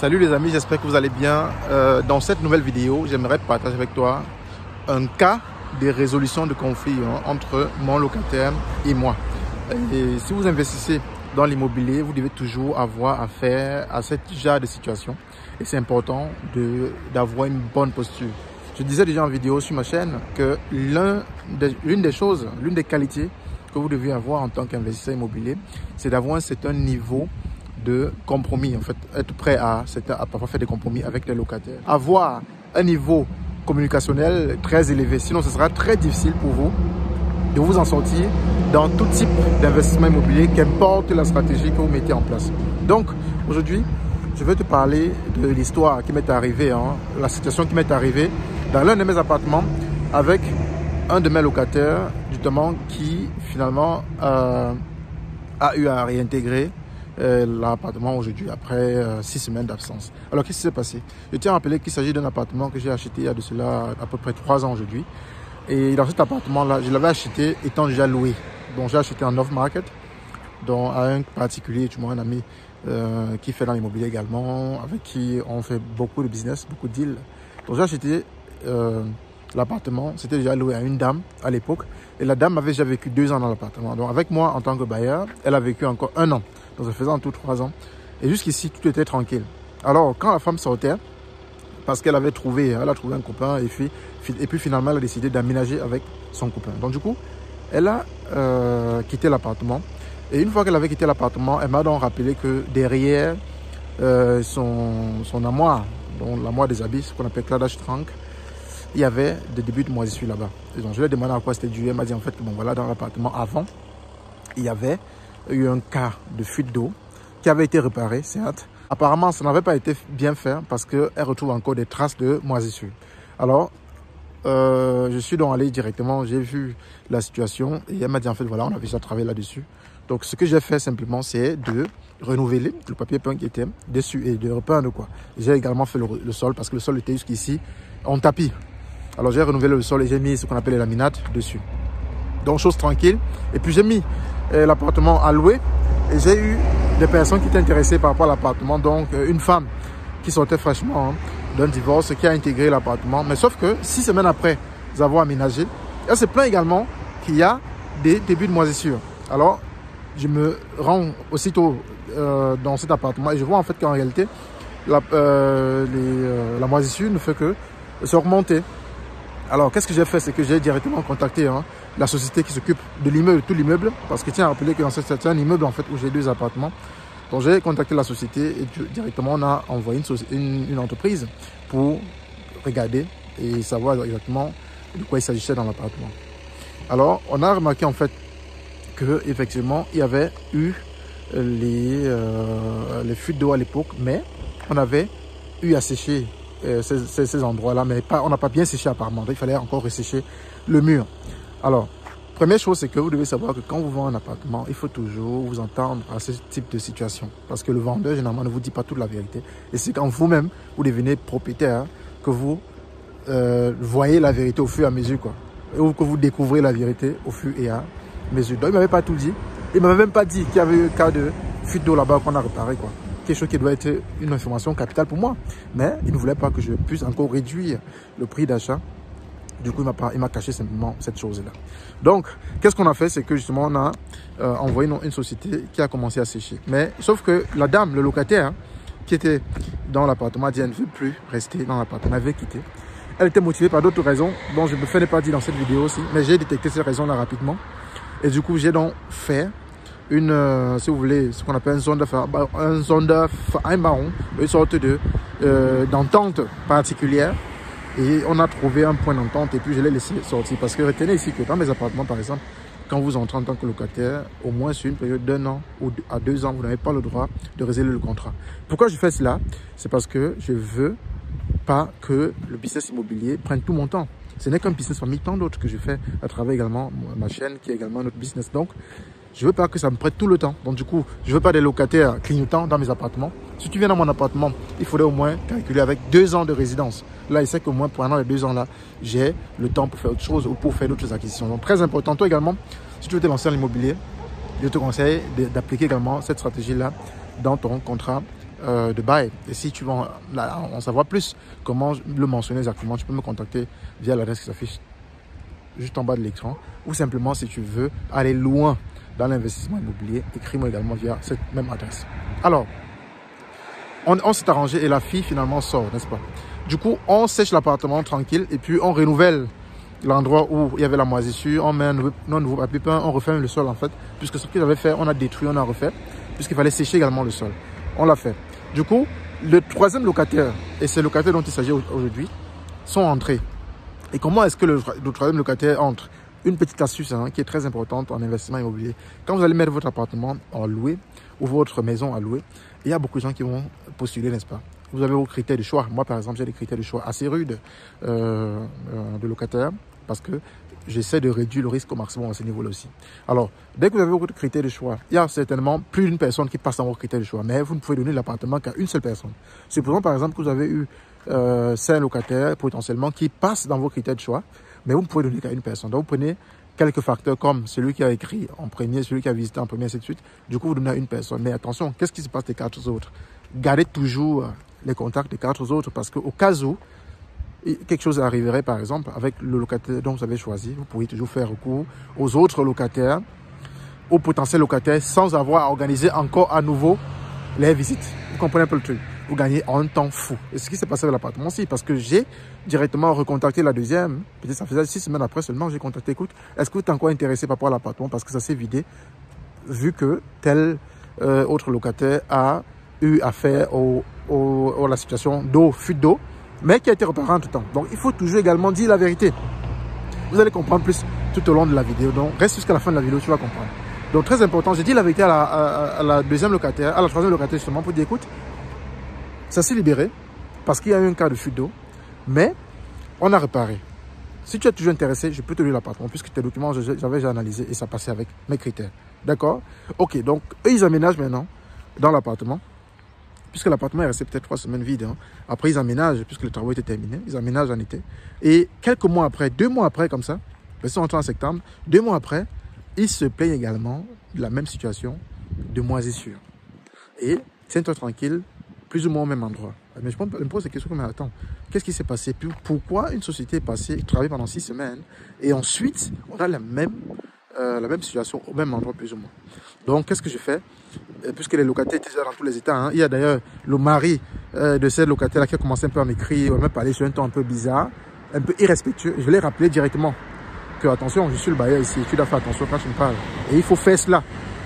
Salut les amis, j'espère que vous allez bien. Dans cette nouvelle vidéo, j'aimerais partager avec toi un cas de résolution de conflit entre mon locataire et moi. Et si vous investissez dans l'immobilier, vous devez toujours avoir affaire à ce genre de situation. Et c'est important d'avoir une bonne posture. Je disais déjà en vidéo sur ma chaîne que l'une des qualités que vous devez avoir en tant qu'investisseur immobilier, c'est d'avoir un certain niveau de compromis, en fait, être prêt à parfois faire des compromis avec les locataires. Avoir un niveau communicationnel très élevé, sinon ce sera très difficile pour vous de vous en sortir dans tout type d'investissement immobilier, qu'importe la stratégie que vous mettez en place. Donc, aujourd'hui, je vais te parler de l'histoire qui m'est arrivée, la situation qui m'est arrivée dans l'un de mes appartements avec un de mes locataires, justement, qui finalement a eu à réintégrer l'appartement aujourd'hui après 6 semaines d'absence. Alors qu'est-ce qui s'est passé? Je tiens à rappeler qu'il s'agit d'un appartement que j'ai acheté il y a de cela à peu près 3 ans aujourd'hui. Et dans cet appartement-là, je l'avais acheté étant déjà loué. Donc j'ai acheté en off-market, donc à un particulier, tu vois, un ami qui fait dans l'immobilier également, avec qui on fait beaucoup de business, beaucoup de deals. Donc j'ai acheté l'appartement, c'était déjà loué à une dame à l'époque. Et la dame avait déjà vécu 2 ans dans l'appartement. Donc avec moi en tant que bailleur, elle a vécu encore 1 an. Donc ça faisait en tout 3 ans. Et jusqu'ici, tout était tranquille. Alors, quand la femme sortait, parce qu'elle a trouvé un copain, et puis finalement, elle a décidé d'aménager avec son copain. Donc du coup, elle a quitté l'appartement. Et une fois qu'elle avait quitté l'appartement, elle m'a donc rappelé que derrière son armoire, donc l'armoire des habits, ce qu'on appelle Claddagh Trunk, il y avait des débuts de moisissure là-bas. Et donc je lui ai demandé à quoi c'était dû. Elle m'a dit en fait que bon voilà, dans l'appartement avant, il y avait eu un cas de fuite d'eau qui avait été réparé, certes. Apparemment, ça n'avait pas été bien fait parce qu'elle retrouve encore des traces de moisissure. Alors, je suis donc allé directement, j'ai vu la situation et elle m'a dit en fait, voilà, on avait déjà travaillé là-dessus. Donc, ce que j'ai fait simplement, c'est de renouveler le papier peint qui était dessus et de repeindre quoi. J'ai également fait le sol parce que le sol était jusqu'ici en tapis. Alors, j'ai renouvelé le sol et j'ai mis ce qu'on appelle les laminates dessus. Donc, chose tranquille. Et puis, j'ai mis l'appartement à louer et j'ai eu des personnes qui étaient intéressées par rapport à l'appartement. Donc une femme qui sortait fraîchement d'un divorce qui a intégré l'appartement, mais sauf que 6 semaines après avoir aménagé, elle se plaint également qu'il y a des débuts de moisissure. Alors je me rends aussitôt dans cet appartement et je vois en fait qu'en réalité la moisissure ne fait que se remonter. Alors, qu'est-ce que j'ai fait? C'est que j'ai directement contacté la société qui s'occupe de l'immeuble, tout l'immeuble, parce que tiens à rappeler que dans c'est un immeuble en fait où j'ai 2 appartements. Donc, j'ai contacté la société et directement on a envoyé une entreprise pour regarder et savoir exactement de quoi il s'agissait dans l'appartement. Alors, on a remarqué en fait que effectivement il y avait eu les fuites d'eau à l'époque, mais on avait eu à sécher ces endroits-là, mais on n'a pas bien séché apparemment. Donc, il fallait encore ressécher le mur. Alors, première chose, c'est que vous devez savoir que quand vous vendez un appartement, il faut toujours vous entendre à ce type de situation. Parce que le vendeur, généralement, ne vous dit pas toute la vérité. Et c'est quand vous-même, vous devenez propriétaire, que vous voyez la vérité au fur et à mesure, quoi. Ou que vous découvrez la vérité au fur et à mesure. Donc, il ne m'avait pas tout dit. Il ne m'avait même pas dit qu'il y avait eu un cas de fuite d'eau là-bas qu'on a réparé, quoi. Quelque chose qui doit être une information capitale pour moi. Mais il ne voulait pas que je puisse encore réduire le prix d'achat. Du coup, il m'a caché simplement cette chose-là. Donc, qu'est-ce qu'on a fait? C'est que justement, on a envoyé une société qui a commencé à sécher. Mais sauf que la dame, le locataire, qui était dans l'appartement, a dit elle ne veut plus rester dans l'appartement, elle veut quitter. Elle était motivée par d'autres raisons dont je ne me fais pas dire dans cette vidéo aussi. Mais j'ai détecté ces raisons-là rapidement. Et du coup, j'ai donc fait si vous voulez, ce qu'on appelle une sorte d'entente particulière. Et on a trouvé un point d'entente et puis je l'ai laissé sortir. Parce que retenez ici que dans mes appartements, par exemple, quand vous entrez en tant que locataire, au moins sur une période d'1 an ou à 2 ans, vous n'avez pas le droit de résilier le contrat. Pourquoi je fais cela? C'est parce que je ne veux pas que le business immobilier prenne tout mon temps. Ce n'est qu'un business parmi tant d'autres que je fais à travers également ma chaîne qui est également notre business. Donc, je ne veux pas que ça me prête tout le temps. Donc du coup, je ne veux pas des locataires clignotants dans mes appartements. Si tu viens dans mon appartement, il faudrait au moins calculer avec 2 ans de résidence. Là, il sait qu'au moins pendant les 2 ans-là, j'ai le temps pour faire autre chose ou pour faire d'autres acquisitions. Donc très important. Toi également, si tu veux te lancer dans l'immobilier, je te conseille d'appliquer également cette stratégie-là dans ton contrat de bail. Et si tu veux en savoir plus, comment le mentionner exactement, tu peux me contacter via l'adresse qui s'affiche juste en bas de l'écran. Ou simplement, si tu veux aller loin dans l'investissement immobilier, écris-moi également via cette même adresse. Alors, on s'est arrangé et la fille finalement sort, n'est-ce pas? Du coup, on sèche l'appartement tranquille et puis on renouvelle l'endroit où il y avait la moisissure, on met un nouveau papier peint, on refait le sol en fait, puisque ce qu'ils avaient fait, on a détruit, on a refait, puisqu'il fallait sécher également le sol. On l'a fait. Du coup, le troisième locataire, et c'est le locataire dont il s'agit aujourd'hui, sont entrés. Et comment est-ce que le troisième locataire entre? Une petite astuce hein, qui est très importante en investissement immobilier. Quand vous allez mettre votre appartement en louer ou votre maison à louer, il y a beaucoup de gens qui vont postuler, n'est-ce pas? Vous avez vos critères de choix. Moi, par exemple, j'ai des critères de choix assez rudes de locataires parce que j'essaie de réduire le risque au maximum à ce niveau-là aussi. Alors, dès que vous avez vos critères de choix, il y a certainement plus d'une personne qui passe dans vos critères de choix, mais vous ne pouvez donner l'appartement qu'à une seule personne. Supposons par exemple que vous avez eu 5 locataires potentiellement qui passent dans vos critères de choix, mais vous ne pouvez donner qu'à une personne. Donc, vous prenez quelques facteurs comme celui qui a écrit en premier, celui qui a visité en premier, ainsi de suite. Du coup, vous donnez à une personne. Mais attention, qu'est-ce qui se passe des 4 autres? Gardez toujours les contacts des 4 autres parce qu'au cas où quelque chose arriverait, par exemple, avec le locataire dont vous avez choisi, vous pourriez toujours faire recours aux autres locataires, aux potentiels locataires, sans avoir à organiser encore à nouveau les visites. Vous comprenez un peu le truc? Vous gagnez un temps fou. Et ce qui s'est passé avec l'appartement aussi, parce que j'ai directement recontacté la deuxième, peut-être ça faisait 6 semaines après seulement, j'ai contacté, écoute, est-ce que vous êtes encore intéressé par rapport à l'appartement parce que ça s'est vidé, vu que tel autre locataire a eu affaire à la situation d'eau, fuite d'eau, mais qui a été réparé en tout temps. Donc, il faut toujours également dire la vérité. Vous allez comprendre plus tout au long de la vidéo. Donc, reste jusqu'à la fin de la vidéo, tu vas comprendre. Donc, très important, j'ai dit la vérité à la deuxième locataire, à la troisième locataire justement, pour dire, écoute, ça s'est libéré parce qu'il y a eu un cas de fuite d'eau, mais on a réparé. Si tu es toujours intéressé, je peux te donner l'appartement puisque tes documents, j'avais déjà analysé et ça passait avec mes critères. D'accord? Ok, donc eux, ils aménagent maintenant dans l'appartement. Puisque l'appartement est resté peut-être 3 semaines vide. Hein. Après, ils aménagent, puisque le travail était terminé, ils aménagent en été. Et quelques mois après, 2 mois après, comme ça, ils sont entrés en septembre, 2 mois après, ils se plaignent également de la même situation de moisissure. Et tiens-toi tranquille, plus ou moins au même endroit. Mais je me pose la question, mais attends, qu'est-ce qui s'est passé? Pourquoi une société est passée, travaille pendant 6 semaines, et ensuite, on a la même situation au même endroit, plus ou moins. Donc, qu'est-ce que je fais? Puisque les locataires étaient déjà dans tous les états. Hein. Il y a d'ailleurs le mari de ces locataires-là qui a commencé un peu à m'écrire, à me parler sur un ton un peu bizarre, un peu irrespectueux. Je l'ai rappelé directement que, attention, je suis le bailleur ici, tu dois faire attention quand tu me parles. Et il faut faire cela.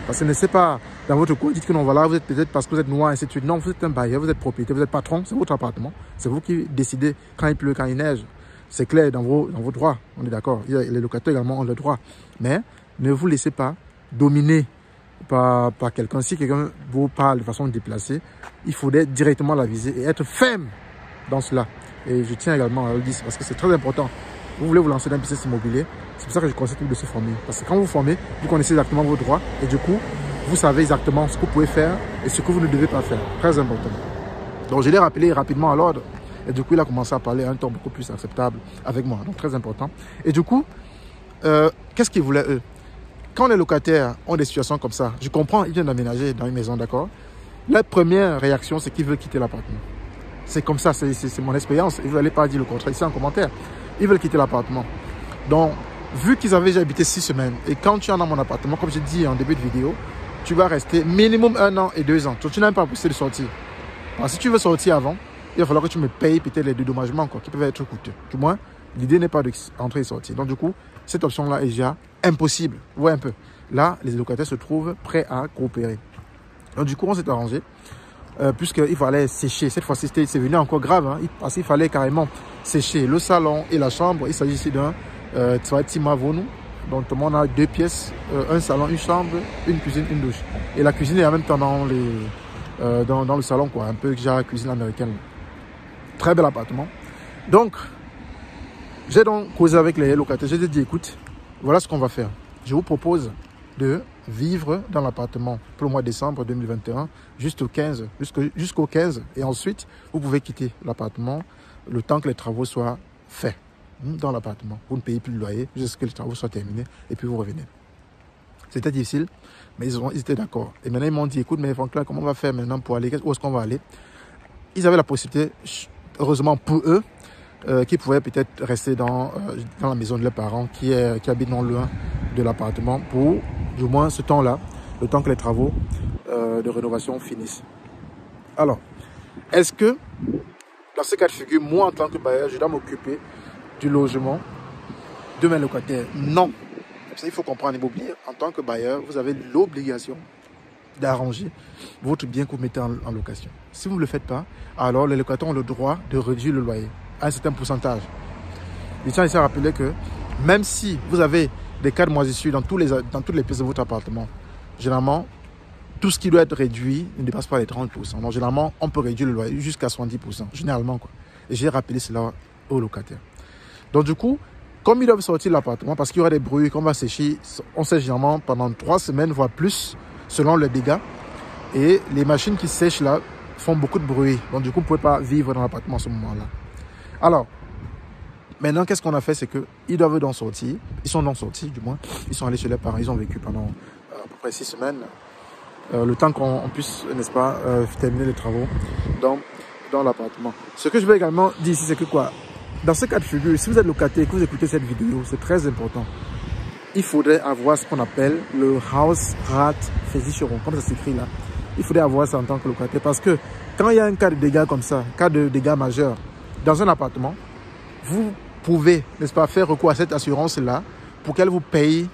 Parce que ne sais pas, dans votre coin, dites que non, voilà, vous êtes peut-être parce que vous êtes noir, ainsi de suite. Non, vous êtes un bailleur, vous êtes propriétaire, vous êtes patron, c'est votre appartement. C'est vous qui décidez quand il pleut, quand il neige. C'est clair dans vos droits, on est d'accord. Les locataires également ont le droit. Mais ne vous laissez pas dominer par quelqu'un. Si quelqu'un vous parle de façon déplacée, il faudrait directement la viser et être ferme dans cela. Et je tiens également à le dire parce que c'est très important. Vous voulez vous lancer dans un business immobilier, c'est pour ça que je conseille de se former. Parce que quand vous vous formez, vous connaissez exactement vos droits et du coup, vous savez exactement ce que vous pouvez faire et ce que vous ne devez pas faire. Très important. Donc, je l'ai rappelé rapidement à l'ordre et du coup, il a commencé à parler à un ton beaucoup plus acceptable avec moi. Donc, très important. Et du coup, qu'est-ce qu'ils voulaient eux? Quand les locataires ont des situations comme ça, je comprends, ils viennent d'aménager dans une maison, d'accord? La première réaction, c'est qu'ils veulent quitter l'appartement. C'est comme ça, c'est mon expérience. Et vous n'allez pas dire le contraire ici en commentaire. Ils veulent quitter l'appartement. Donc, vu qu'ils avaient déjà habité 6 semaines, et quand tu es dans mon appartement, comme j'ai dit en début de vidéo, tu vas rester minimum 1 an et 2 ans. Donc, tu n'as même pas possibilité de sortir. Alors, si tu veux sortir avant, il va falloir que tu me payes peut-être les dédommagements qui peuvent être coûteux. Du moins, l'idée n'est pas d'entrer et sortir. Donc, du coup, cette option-là est déjà impossible. Vous voyez un peu. Là, les locataires se trouvent prêts à coopérer. Donc, du coup, on s'est arrangé. Puisqu'il fallait sécher. Cette fois-ci, c'est venu encore grave. Hein, parce qu'il fallait carrément sécher le salon et la chambre. Il s'agit ici d'un Timavonou. Donc, on a 2 pièces, un salon, une chambre, une cuisine, une douche. Et la cuisine est en même temps dans le salon, quoi. Un peu genre cuisine américaine. Très bel appartement. Donc, j'ai donc causé avec les locataires. J'ai dit, écoute, voilà ce qu'on va faire. Je vous propose de vivre dans l'appartement pour le mois de décembre 2021 jusqu'au 15. Et ensuite, vous pouvez quitter l'appartement le temps que les travaux soient faits dans l'appartement. Vous ne payez plus le loyer jusqu'à ce que les travaux soient terminés et puis vous revenez. C'était difficile, mais ils étaient d'accord. Et maintenant, ils m'ont dit, écoute, mais Franklin, comment on va faire maintenant pour aller? Où est-ce qu'on va aller? Ils avaient la possibilité, heureusement pour eux, qui pouvaient peut-être rester dans la maison de leurs parents qui habitent non loin de l'appartement pour du moins ce temps-là, le temps que les travaux de rénovation finissent. Alors, est-ce que dans ce cas de figure, moi en tant que bailleur, je dois m'occuper du logement de mes locataires? Non. Il faut comprendre l'immobilier. En tant que bailleur, vous avez l'obligation d'arranger votre bien que vous mettez en location. Si vous ne le faites pas, alors les locataires ont le droit de réduire le loyer à un certain pourcentage. Je tiens ici à rappeler que même si vous avez des cas de moisissure dans toutes les pièces de votre appartement, généralement, tout ce qui doit être réduit ne dépasse pas les 30%. Donc, généralement, on peut réduire le loyer jusqu'à 70%, généralement, quoi. Et j'ai rappelé cela aux locataires. Donc, du coup, comme ils doivent sortir de l'appartement, parce qu'il y aura des bruits qu'on va sécher, on sèche généralement pendant 3 semaines, voire plus, selon les dégâts. Et les machines qui sèchent là font beaucoup de bruit. Donc, du coup, vous ne pouvez pas vivre dans l'appartement à ce moment-là. Alors, maintenant, qu'est-ce qu'on a fait? C'est qu'ils doivent donc sortir. Ils sont donc sortis, du moins. Ils sont allés chez leurs parents. Ils ont vécu pendant à peu près 6 semaines. Le temps qu'on puisse, n'est-ce pas, terminer les travaux dans l'appartement. Ce que je veux également dire ici, c'est que quoi? Dans ce cas de figure, si vous êtes locataire et que vous écoutez cette vidéo, c'est très important. Il faudrait avoir ce qu'on appelle le Hausratversicherung, comme ça s'écrit là. Il faudrait avoir ça en tant que locataire parce que quand il y a un cas de dégâts comme ça, cas de dégâts majeurs dans un appartement, vous pouvez, n'est-ce pas, faire recours à cette assurance-là pour qu'elle vous paye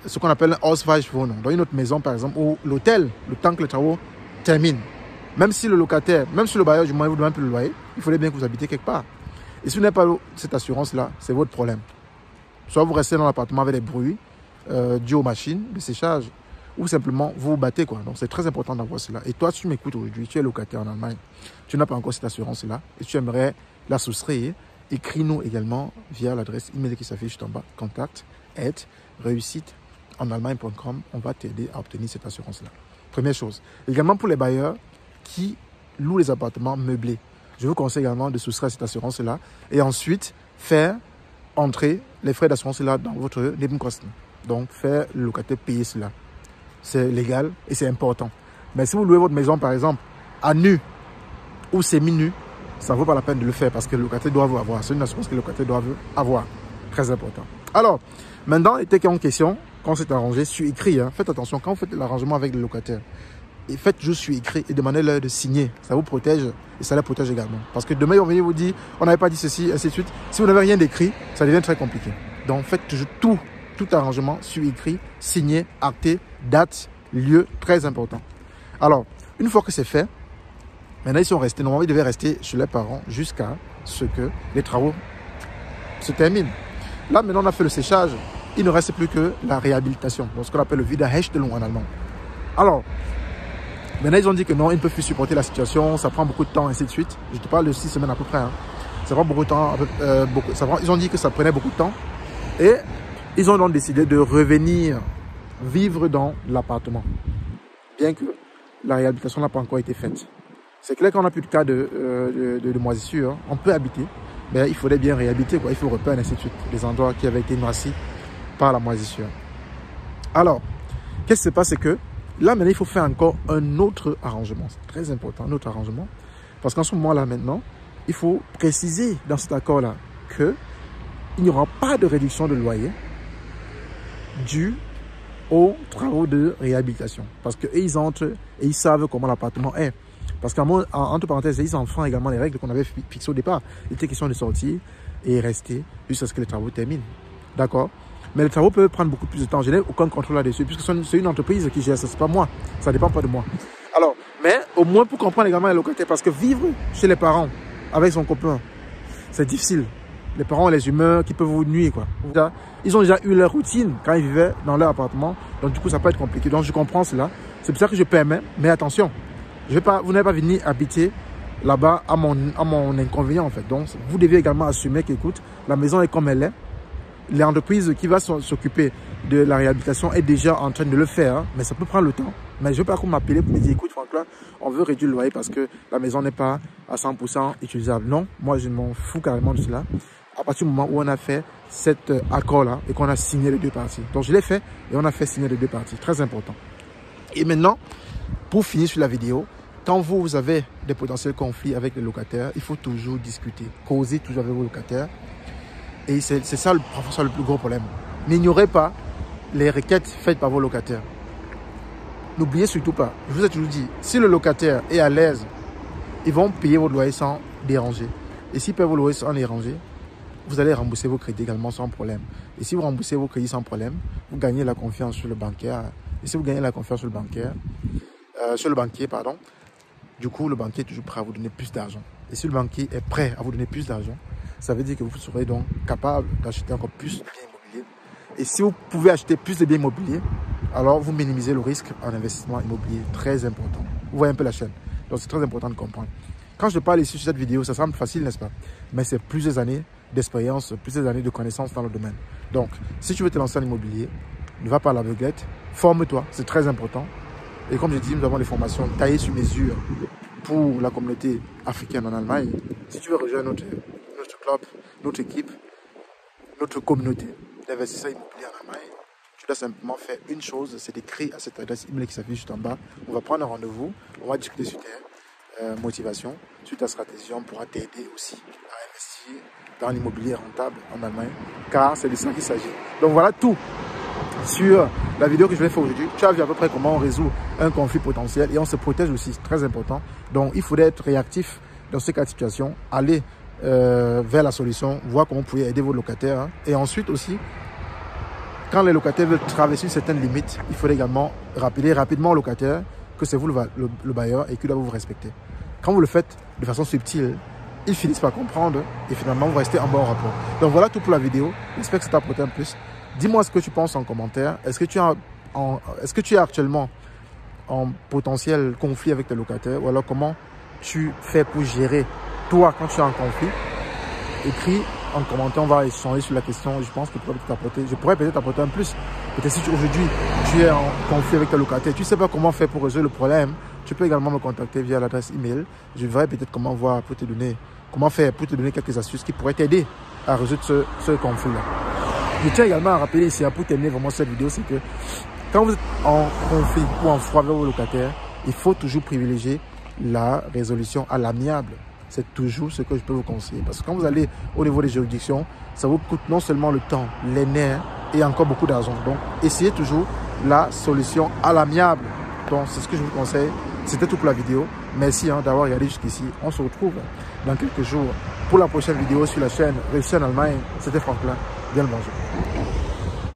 ce qu'on appelle un Hausratversicherung. Dans une autre maison, par exemple, ou l'hôtel, le temps que les travaux terminent. Même si le locataire, même si le bailleur du moins vous demande plus le loyer, il faudrait bien que vous habitez quelque part. Et si vous n'avez pas cette assurance-là, c'est votre problème. Soit vous restez dans l'appartement avec des bruits dus aux machines de séchage, ou simplement vous vous battez, quoi. Donc c'est très important d'avoir cela. Et toi, tu m'écoutes aujourd'hui, tu es locataire en Allemagne, tu n'as pas encore cette assurance-là, et tu aimerais la soustraire, écris-nous également via l'adresse email qui s'affiche en bas, contact@reussiteenallemagne.com. On va t'aider à obtenir cette assurance-là. Première chose. Également pour les bailleurs qui louent les appartements meublés. Je vous conseille également de soustraire cette assurance-là et ensuite faire entrer les frais d'assurance-là dans votre Nebenkosten. Donc, faire le locataire payer cela. C'est légal et c'est important. Mais si vous louez votre maison, par exemple, à nu ou semi-nu, ça ne vaut pas la peine de le faire parce que le locataire doit avoir. C'est une assurance que le locataire doit avoir. Très important. Alors, maintenant, il était en question, quand c'est arrangé, sur écrit. Hein, faites attention, quand vous faites l'arrangement avec le locataire, et faites juste sur écrit et demandez-leur de signer. Ça vous protège et ça les protège également. Parce que demain, ils vont venir vous dire, on n'avait pas dit ceci, ainsi de suite. Si vous n'avez rien d'écrit, ça devient très compliqué. Donc, faites toujours tout arrangement sur écrit, signé, acté, date, lieu, très important. Alors, une fois que c'est fait, maintenant, ils sont restés. Normalement, ils devaient rester chez leurs parents jusqu'à ce que les travaux se terminent. Là, maintenant, on a fait le séchage. Il ne reste plus que la réhabilitation. Donc, ce qu'on appelle le Wiederherstellung en allemand. Alors, maintenant, ils ont dit que non, ils ne peuvent plus supporter la situation, ça prend beaucoup de temps, ainsi de suite. Je te parle de 6 semaines à peu près. Hein. Ça prend beaucoup de temps. Ils ont dit que ça prenait beaucoup de temps. Et ils ont donc décidé de revenir vivre dans l'appartement. Bien que la réhabilitation n'a pas encore été faite. C'est clair qu'on n'a plus de cas de moisissure. Hein. On peut habiter, mais il faudrait bien réhabiter, quoi. Il faut repeindre, ainsi de suite. Les endroits qui avaient été noircis par la moisissure. Alors, qu'est-ce qui se passe, c'est que là, maintenant, il faut faire encore un autre arrangement. C'est très important, un autre arrangement. Parce qu'en ce moment-là, maintenant, il faut préciser dans cet accord-là qu'il n'y aura pas de réduction de loyer due aux travaux de réhabilitation. Parce qu'eux, ils entrent et ils savent comment l'appartement est. Parce qu'entre parenthèses, ils enfreignent également les règles qu'on avait fixées au départ. Il était question de sortir et rester jusqu'à ce que les travaux terminent. D'accord? Mais les travaux peuvent prendre beaucoup plus de temps. Je n'ai aucun contrôle là-dessus, puisque c'est une entreprise qui gère ça. Ce n'est pas moi. Ça ne dépend pas de moi. Alors, mais au moins pour comprendre également les locataires, parce que vivre chez les parents avec son copain, c'est difficile. Les parents ont les humeurs qui peuvent vous nuire, quoi. Ils ont déjà eu leur routine quand ils vivaient dans leur appartement. Donc, du coup, ça peut être compliqué. Donc, je comprends cela. C'est pour ça que je permets. Mais attention, vous n'allez pas venir habiter là-bas à mon inconvénient, en fait. Donc, vous devez également assumer qu'écoute, la maison est comme elle est. L'entreprise qui va s'occuper de la réhabilitation est déjà en train de le faire, hein, mais ça peut prendre le temps. Mais je ne veux pas qu'on m'appelle pour me dire, écoute Franklin, on veut réduire le loyer parce que la maison n'est pas à 100% utilisable. Non, moi je m'en fous carrément de cela. à partir du moment où on a fait cet accord-là et qu'on a signé les deux parties. Donc, je l'ai fait et on a fait signer les deux parties. Très important. Et maintenant, pour finir sur la vidéo, quand vous avez des potentiels conflits avec les locataires, il faut toujours discuter, causer toujours avec vos locataires. Et c'est ça le plus gros problème. N'ignorez pas les requêtes faites par vos locataires. N'oubliez surtout pas, je vous ai toujours dit, si le locataire est à l'aise, ils vont payer votre loyer sans déranger. Et s'ils paient vos loyers sans déranger, vous allez rembourser vos crédits également sans problème. Et si vous remboursez vos crédits sans problème, vous gagnez la confiance sur le banquier. Et si vous gagnez la confiance sur le banquier, du coup, le banquier est toujours prêt à vous donner plus d'argent. Et si le banquier est prêt à vous donner plus d'argent, ça veut dire que vous serez donc capable d'acheter encore plus de biens immobiliers. Et si vous pouvez acheter plus de biens immobiliers, alors vous minimisez le risque en investissement immobilier. Très important. Vous voyez un peu la chaîne. Donc, c'est très important de comprendre. Quand je parle ici sur cette vidéo, ça semble facile, n'est-ce pas? Mais c'est plusieurs années d'expérience, plusieurs années de connaissances dans le domaine. Donc, si tu veux te lancer en immobilier, ne va pas à l'aveuglette, forme-toi, c'est très important. Et comme je dis, nous avons des formations taillées sur mesure pour la communauté africaine en Allemagne. Si tu veux rejoindre notre club, notre équipe, notre communauté d'investisseurs immobiliers en Allemagne, tu dois simplement faire une chose, c'est d'écrire à cette adresse email qui s'affiche juste en bas. On va prendre un rendez-vous, on va discuter sur tes motivations, sur ta stratégie. On pourra t'aider aussi à investir dans l'immobilier rentable en Allemagne, car c'est de ça qu'il s'agit. Donc voilà tout sur la vidéo que je vais faire aujourd'hui. Tu as vu à peu près comment on résout un conflit potentiel et on se protège aussi, c'est très important. Donc il faudrait être réactif dans ce cas de situation, aller vers la solution, voir comment vous pouvez aider vos locataires. Hein. Et ensuite aussi, quand les locataires veulent traverser certaines limites, il faudrait également rappeler rapidement aux locataires que c'est vous le bailleur et qu'il doit vous respecter. Quand vous le faites de façon subtile, ils finissent par comprendre et finalement vous restez en bon rapport. Donc voilà tout pour la vidéo. J'espère que ça t'a apporté un plus. Dis-moi ce que tu penses en commentaire. Est-ce que tu es actuellement en potentiel conflit avec tes locataires ou alors comment tu fais pour gérer toi quand tu es en conflit? Écris en commentaire, on va échanger sur la question. Je pense que je pourrais peut-être apporter un plus. Peut-être si aujourd'hui tu es en conflit avec tes locataires, tu ne sais pas comment faire pour résoudre le problème, tu peux également me contacter via l'adresse email. Je verrai peut-être comment faire pour te donner quelques astuces qui pourraient t'aider à résoudre ce conflit-là. Je tiens également à rappeler ici, pour terminer vraiment cette vidéo, c'est que quand vous êtes en conflit ou en froid avec vos locataires, il faut toujours privilégier la résolution à l'amiable. C'est toujours ce que je peux vous conseiller. Parce que quand vous allez au niveau des juridictions, ça vous coûte non seulement le temps, les nerfs et encore beaucoup d'argent. Donc, essayez toujours la solution à l'amiable. Donc, c'est ce que je vous conseille. C'était tout pour la vidéo. Merci d'avoir regardé jusqu'ici. On se retrouve dans quelques jours pour la prochaine vidéo sur la chaîne Réussir en Allemagne. C'était Franklin. Bien le bonjour.